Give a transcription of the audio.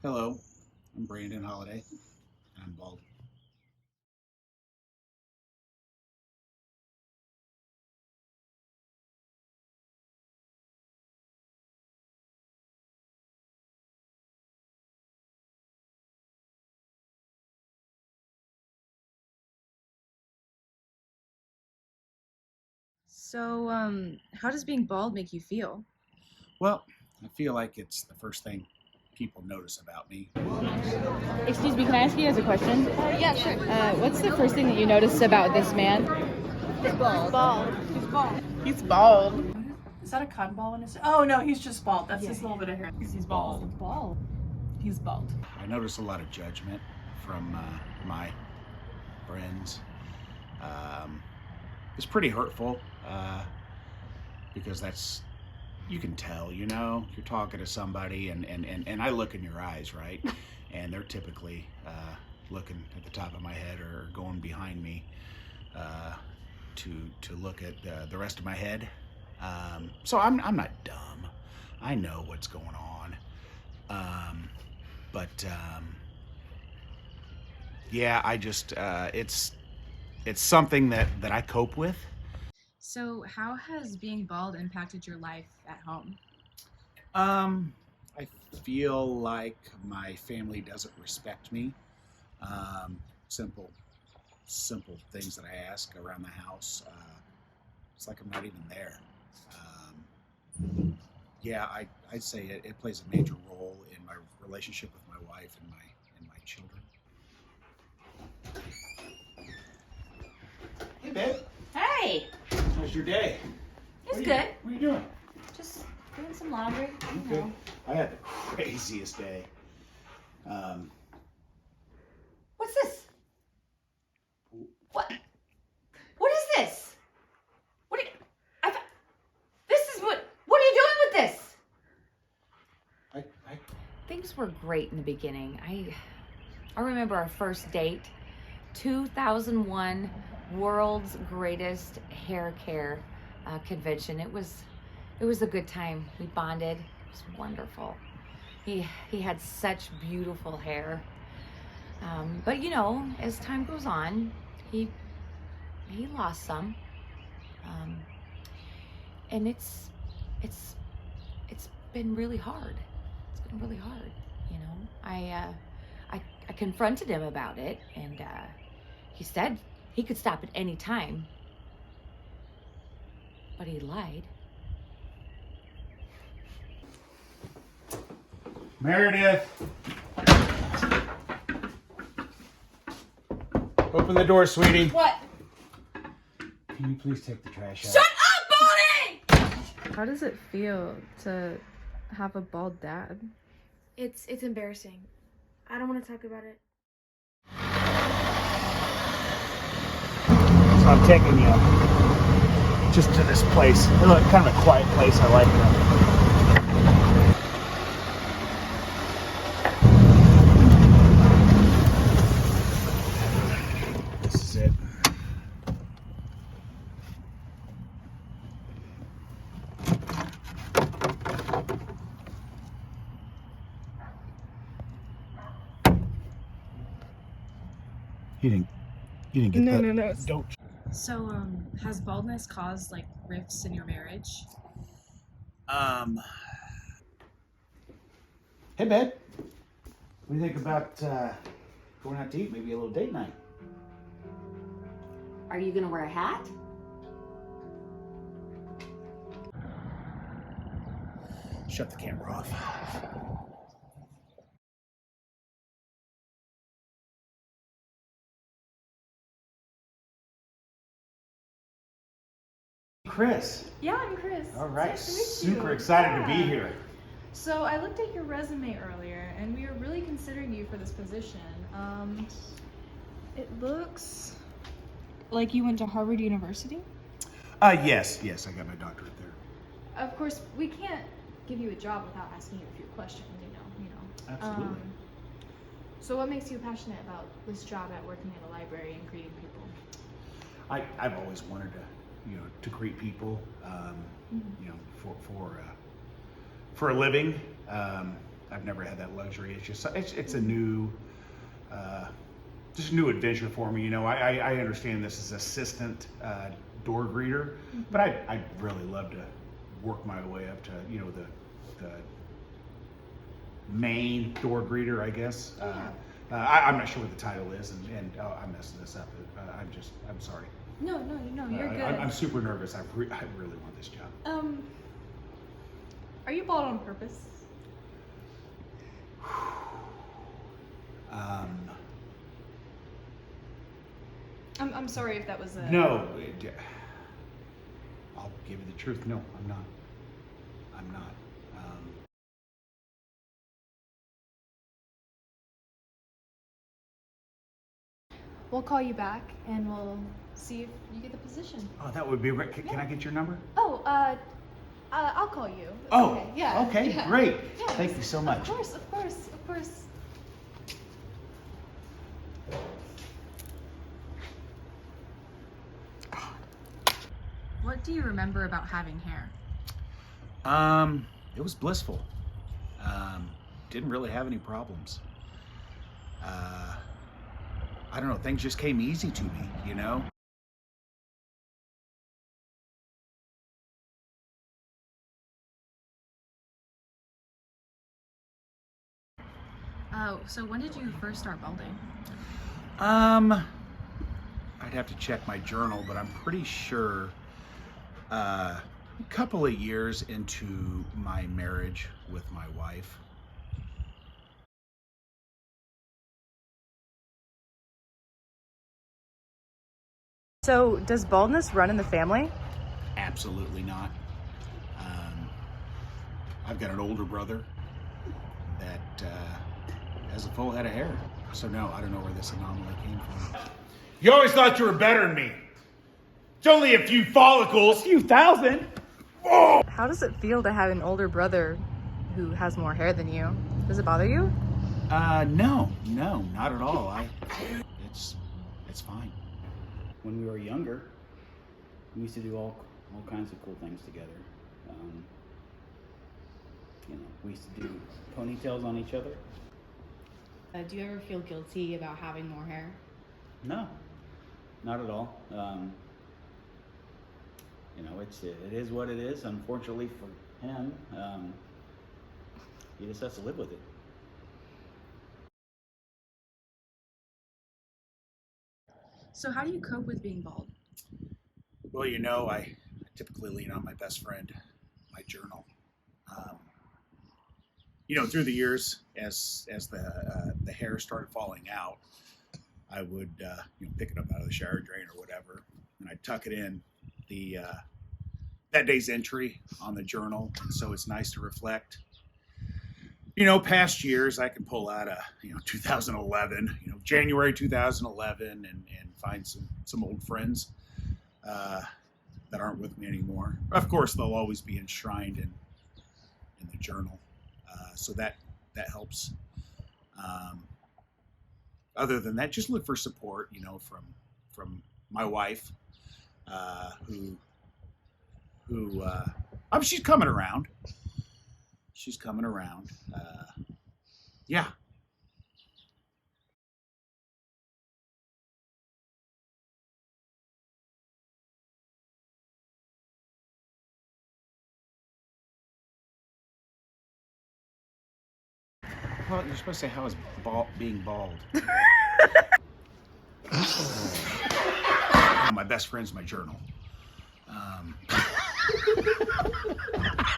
Hello, I'm Brandon Holiday. I'm bald. So, how does being bald make you feel? Well, I feel like it's the first thing people notice about me. Excuse me, can I ask you guys a question? Yeah, sure. What's the first thing that you noticed about this man? He's bald. He's bald. He's bald. Is that a cotton ball in his? Oh no, he's just bald. That's just a little bit of hair. He's bald. Bald. He's bald. I notice a lot of judgment from my friends. It's pretty hurtful because you can tell, you're talking to somebody and I look in your eyes, right? And they're typically looking at the top of my head or going behind me to look at the rest of my head. So I'm not dumb. I know what's going on. But yeah, I just it's something that I cope with. So, how has being bald impacted your life at home? I feel like my family doesn't respect me. Simple things that I ask around the house. It's like I'm not even there. Yeah, I'd say it plays a major role in my relationship with my wife and my children. Hey, babe. Hey, How's your day? it's good. What are you doing? Just doing some laundry. You Okay. know. I had the craziest day. What's this? What? What is this? What? Are you, this is what? What are you doing with this? I Things were great in the beginning. I remember our first date, 2001 World's Greatest Hair Care Convention. It was a good time. We bonded. It was wonderful. He had such beautiful hair. But as time goes on, he lost some. And it's been really hard. It's been really hard. I confronted him about it, and he said he could stop at any time, but he lied. Meredith, open the door, sweetie. What? Can you please take the trash out? Shut up, Bonnie! How does it feel to have a bald dad? It's embarrassing. I don't want to talk about it. So I'm taking you just to this place. It's kind of a quiet place. I like it. This is it. You didn't get No, that. no. Don't. So, has baldness caused like rifts in your marriage? Hey, babe. What do you think about going out to eat? Maybe a little date night. Are you gonna wear a hat? Shut the camera off. Chris. Yeah, I'm Chris. All right. Nice to meet you. Super excited to be Yeah. here. So I looked at your resume earlier, and we are really considering you for this position. It looks like you went to Harvard University. Yes, I got my doctorate there. Of course, we can't give you a job without asking you a few questions. You know. Absolutely. So what makes you passionate about this job at working at a library and greeting people? I've always wanted to greet people, for a living. I've never had that luxury. It's just it's a new just a new adventure for me. You know, I understand this as assistant door greeter, but I'd really love to work my way up to, you know, the main door greeter, I guess. I'm not sure what the title is, and I'm messing this up. I'm sorry. No, you're good. I'm super nervous. I really want this job. Are you bald on purpose? I'm sorry if that was a... No, I'll give you the truth. No, I'm not. I'm not. We'll call you back and we'll see if you get the position. Oh, that would be great. Can I get your number? Oh, I'll call you. It's Oh, okay. Yeah. okay, Yeah. great. Yeah, Thank you so much. Of course. What do you remember about having hair? It was blissful. Didn't really have any problems. I don't know, things just came easy to me, you know? Oh, so when did you first start balding? I'd have to check my journal, but I'm pretty sure a couple of years into my marriage with my wife. So, does baldness run in the family? Absolutely not. I've got an older brother that has a full head of hair. So no, I don't know where this anomaly came from. You always thought you were better than me. It's only a few follicles. A few thousand. How does it feel to have an older brother who has more hair than you? Does it bother you? No, not at all. It's fine. When we were younger, we used to do all kinds of cool things together. We used to do ponytails on each other. Do you ever feel guilty about having more hair? No, not at all. It is what it is. Unfortunately for him, he just has to live with it. So how do you cope with being bald? Well, you know, I typically lean on my best friend, my journal. You know, through the years, as the hair started falling out, I would pick it up out of the shower drain or whatever, and I'd tuck it in that day's entry on the journal. And so it's nice to reflect. You know, past years, I can pull out 2011, January 2011, and find some old friends that aren't with me anymore. Of course, they'll always be enshrined in the journal, so that helps. Other than that, just look for support, from my wife, who she's coming around. She's coming around. Yeah. Well, you're supposed to say, how is being bald? My best friend's my journal.